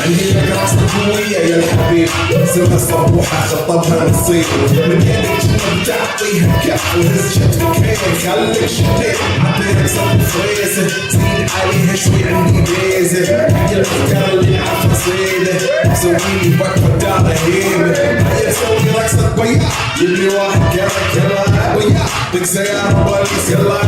عندي لك رقصة قوية يا الحبيب، سمها صبوحة خطبها نصيب، من يدك جنب تعطيها كف وهز شتك هيك خليك شتيت، عطيها رقصة فريزة زيد عليها شوي عندي بيزة، هي الأفكار اللي عارفة صيدة، سويلي وقفة دارة هيبة، هيا سوي رقصة بياع، جيبلي واحد كلا بياع، دق سيارة بوليس يلا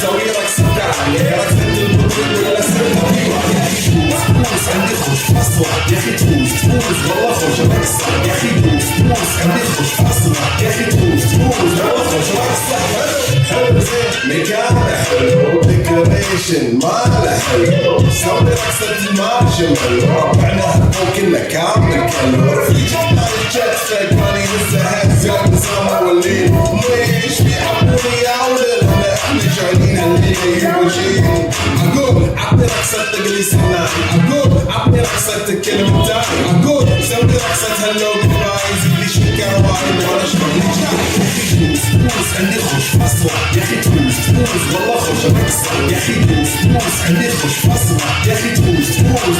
سوي رقصة دارة، رقصة المطرب ولا سرقة بيوع. فلوس عندي خوش فصلة يا أخي تفوز والله خوش رقصة يا أخي تفوز عندي خوش فصلة يا أخي تفوز والله خوش رقصة حلو زين مكانه حلو ديكوريشن ماله حلو سوي رقصة المارشميلو ربعنا وكلنا كامل كلو رفيجك مال الجت ماني هزها هزة نظام والليل ليش بيحبوني يا ولد احنا شايلين الليل يبوشين أقول عطني رقصة تقلي سنان أقول عطني رقصة الكلمة تاني أقول سوي رقصة هلو جباي زيدلي شكر وايد وانا شغلي جاي فلوس عندي خوش فصلة يا أخي تفوز والله خوش رقصة يا أخي تفوز عندي خوش فصلة يا أخي تفوز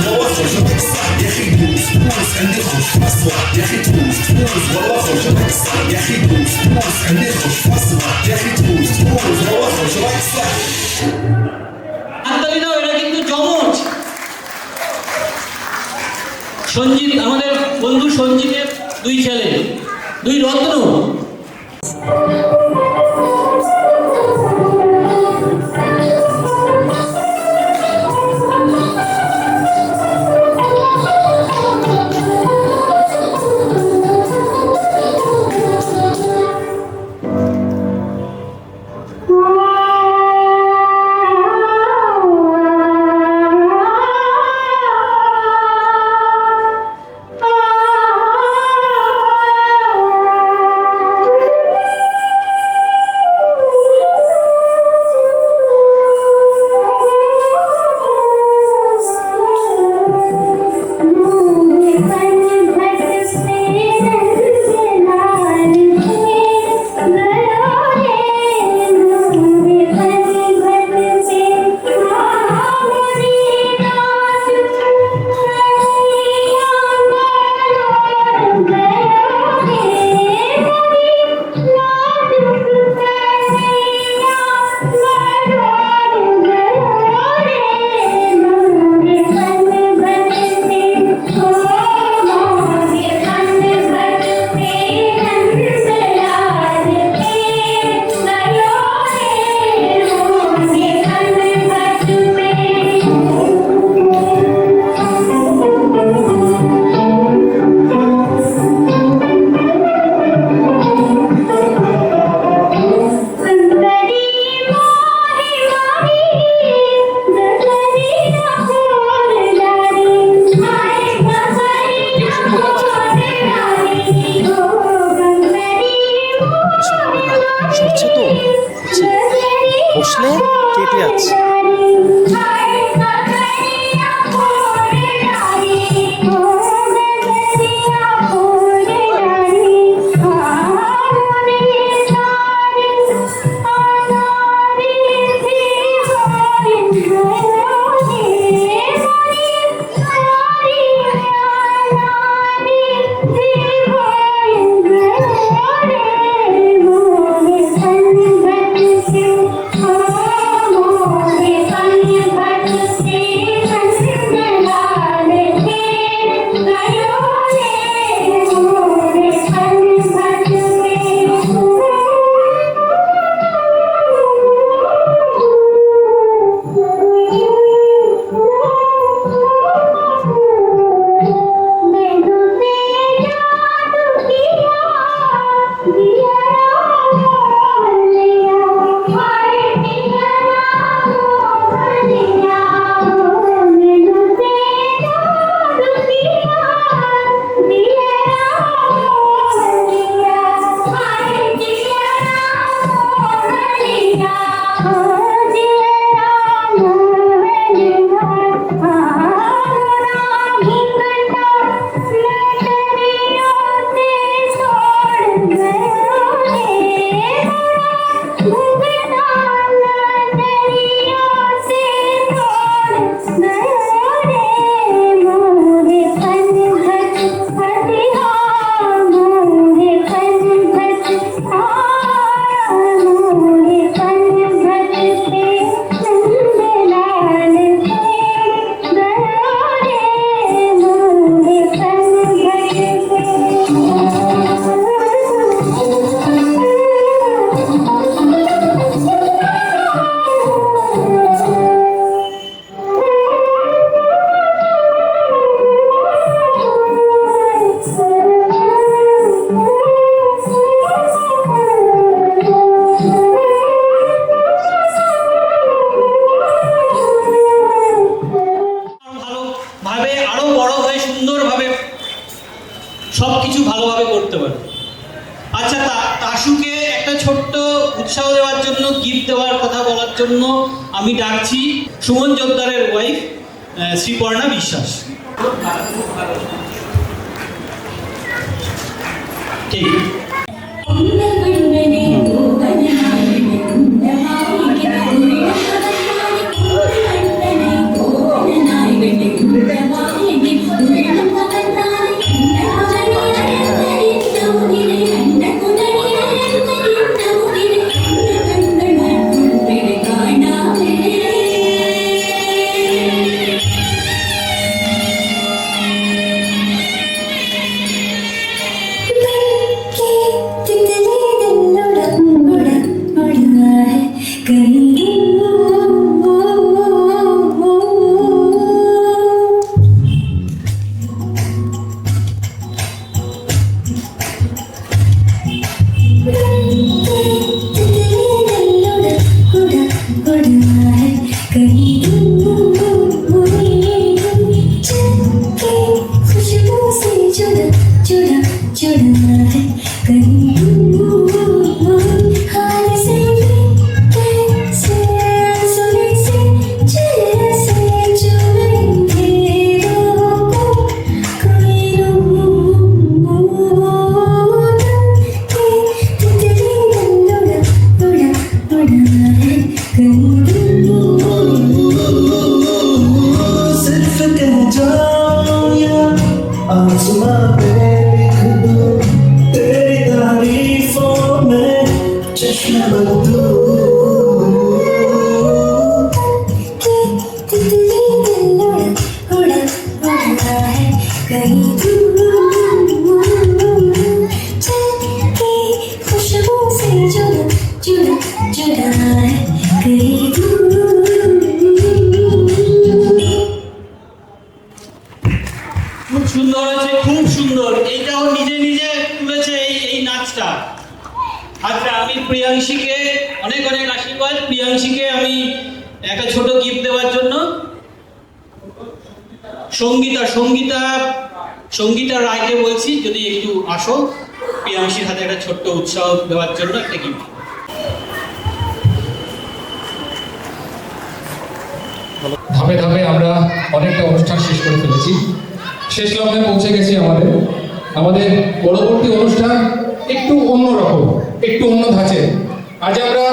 والله خوش رقصة يا أخي تفوز عندي خوش فصلة يا أخي تفوز والله خوش رقصة يا أخي تفوز عندي خوش فصلة يا أخي تفوز والله خوش رقصة হাততালি দাও, এরা কিন্তু জমজ। সঞ্জিত আমাদের বন্ধু সঞ্জিতের দুই ছেলে, দুই রত্ন। উৎসাহ দেওয়ার জন্য, গিফট দেওয়ার কথা বলার জন্য আমি ডাকছি সুমন জোদ্দারের ওয়াইফ শ্রীপর্ণা বিশ্বাস। ঠিক খুব সুন্দর হয়েছে, খুব সুন্দর। এইটাও নিজে নিজে তুলেছে এই নাচটা। আচ্ছা, আমি প্রিয়াংশীকে অনেক অনেক আশীর্বাদ। প্রিয়াংশীকে আমি একটা ছোট গিফট দেওয়ার জন্য সঙ্গীতা রায়কে বলছি যদি একটু আসো, প্রিয়াংশীর হাতে একটা ছোট্ট উৎসাহ দেওয়ার জন্য একটা গিফট। ধাপে ধাপে আমরা অনেকটা অনুষ্ঠান শেষ করে ফেলেছি, শেষ লগ্নে পৌঁছে গেছি। আমাদের পরবর্তী অনুষ্ঠান একটু অন্যরকম, একটু অন্য ধাঁচে। আজ আমরা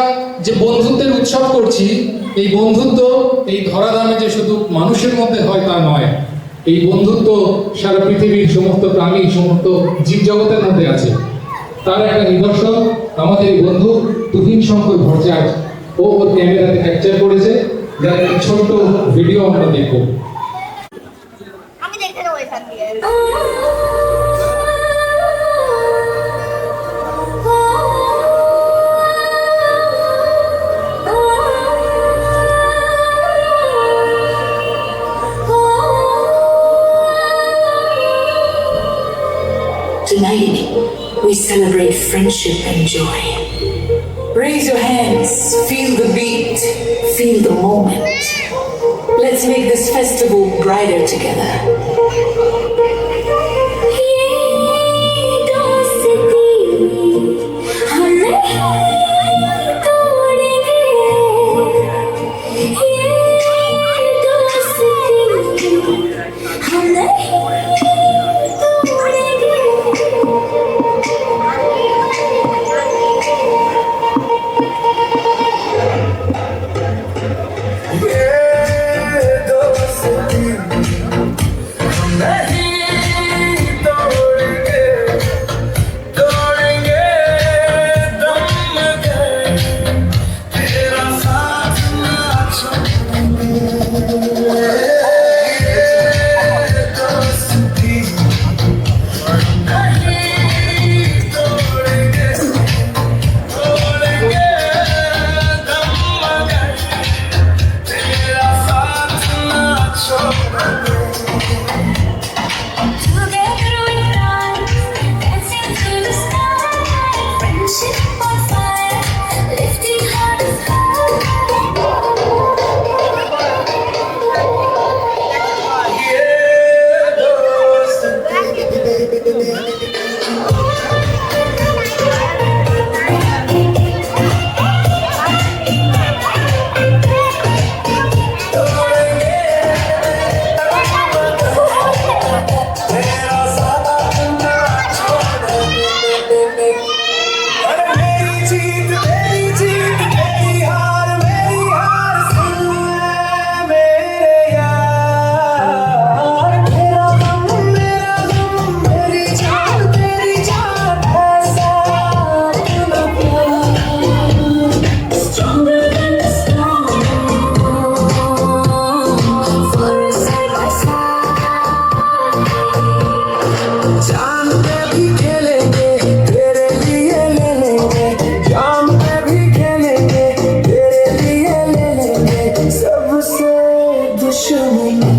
যে বন্ধুত্বের উৎসব করছি, এই বন্ধুত্ব এই ধরাধামে যে শুধু মানুষের মধ্যে হয় তা নয়, এই বন্ধুত্ব সারা পৃথিবীর সমস্ত প্রাণী, সমস্ত জীবজগতের মধ্যে আছে। তার একটা নিদর্শন আমাদের এই বন্ধু তুহিন শঙ্কর ভট্টাচার্য, ও ওর ক্যামেরাতে ক্যাপচার করেছে, যার একটা ছোট্ট ভিডিও আমরা দেখব। আমি দেখতে দেবো এখান দিয়ে। Tonight, we celebrate friendship and joy. Raise your hands, feel the beat, feel the moment. Let's make this festival brighter together.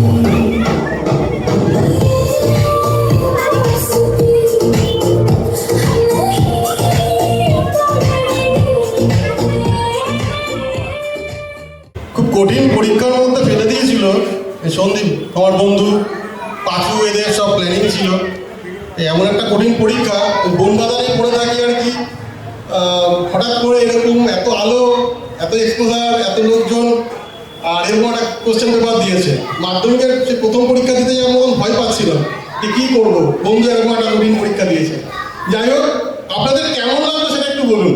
খুব কঠিন পরীক্ষার মধ্যে ফেলে দিয়েছিল এই সন্দীপ আমার বন্ধু পাখু, এদের সব প্ল্যানিং ছিল। এমন একটা কঠিন পরীক্ষা বনবাজারে পড়ে থাকি আর কি, হঠাৎ করে এরকম এত আলো, এত এক্সপোজার, এত লোকজন, আর এরকম একটা কোশ্চেন পেপার দিয়েছে। মাধ্যমিকের যে প্রথম পরীক্ষা দিতে যাওয়ার মতন ভয় পাচ্ছিলাম যে কী করবো, বন্ধু এরকম একটা কঠিন পরীক্ষা দিয়েছে। যাই হোক, আপনাদের কেমন লাগলো সেটা একটু বলুন।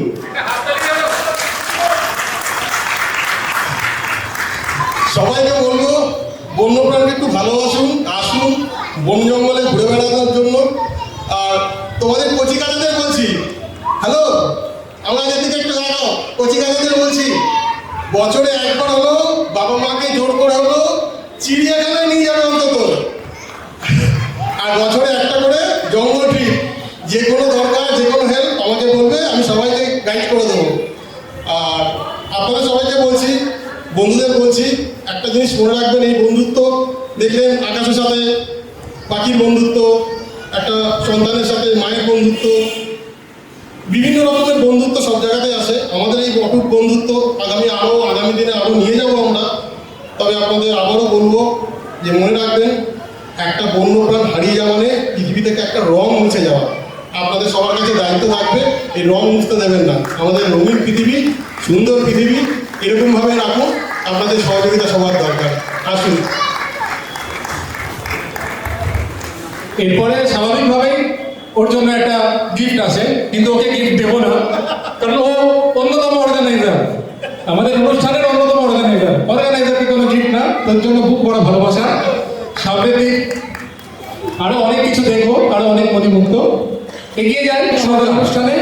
সবাইকে বলবো বন্যপ্রাণীকে একটু ভালোবাসুন, আসুন বন জঙ্গলে ঘুরে বেড়ানোর জন্য। আর তোমাদের কচিকাচাদের বলছি, হ্যালো, আমরা যেদিকে একটু লাগাও, কচিকাচাদের বলছি, বছরে একবার হলো বাবা মাকে জোর করে হলো চিড়িয়াখানায় নিয়ে যাবে অন্তত, আর বছরে একটা করে জঙ্গল ট্রিপ। যে কোনো দরকার, যে কোনো হেল্প আমাকে বলবে, আমি সবাইকে গাইড করে দেবো। আর আপনাদের সবাইকে বলছি, বন্ধুদের বলছি, একটা জিনিস মনে রাখবেন, এই বন্ধুত্ব দেখলেন আকাশের সাথে পাখির বন্ধুত্ব, একটা সন্তানের সাথে মায়ের বন্ধুত্ব, বিভিন্ন রকমের বন্ধুত্ব সব জায়গাতেই আসে। আমাদের এই অটুট বন্ধুত্ব আগামী দিনে আরও নিয়ে যাবো আমরা। তবে আপনাদের আবারও বলবো যে মনে রাখবেন, একটা বন্যপ্রাণ হারিয়ে যাওয়া মানে পৃথিবী থেকে একটা রং মুছে যাওয়া। আপনাদের সবার কাছে দায়িত্ব থাকবে, এই রং মুছতে দেবেন না। আমাদের রঙিন পৃথিবী, সুন্দর পৃথিবী এরকমভাবে রাখুন। আপনাদের সহযোগিতা সবার দরকার। আসুন। এরপরে স্বাভাবিকভাবেই ওর জন্য একটা গিফট আছে, কিন্তু ওকে গিফট দেবো না, কারণ ও অন্যতম অর্গানাইজার, আমাদের অনুষ্ঠানের অন্যতম অর্গানাইজারকে কোনো গিফট না, তোর জন্য খুব বড় ভালোবাসা। সামনের দিন আরো অনেক কিছু দেখবো, আরো অনেক মণিমুক্ত এগিয়ে যাই আমাদের অনুষ্ঠানে।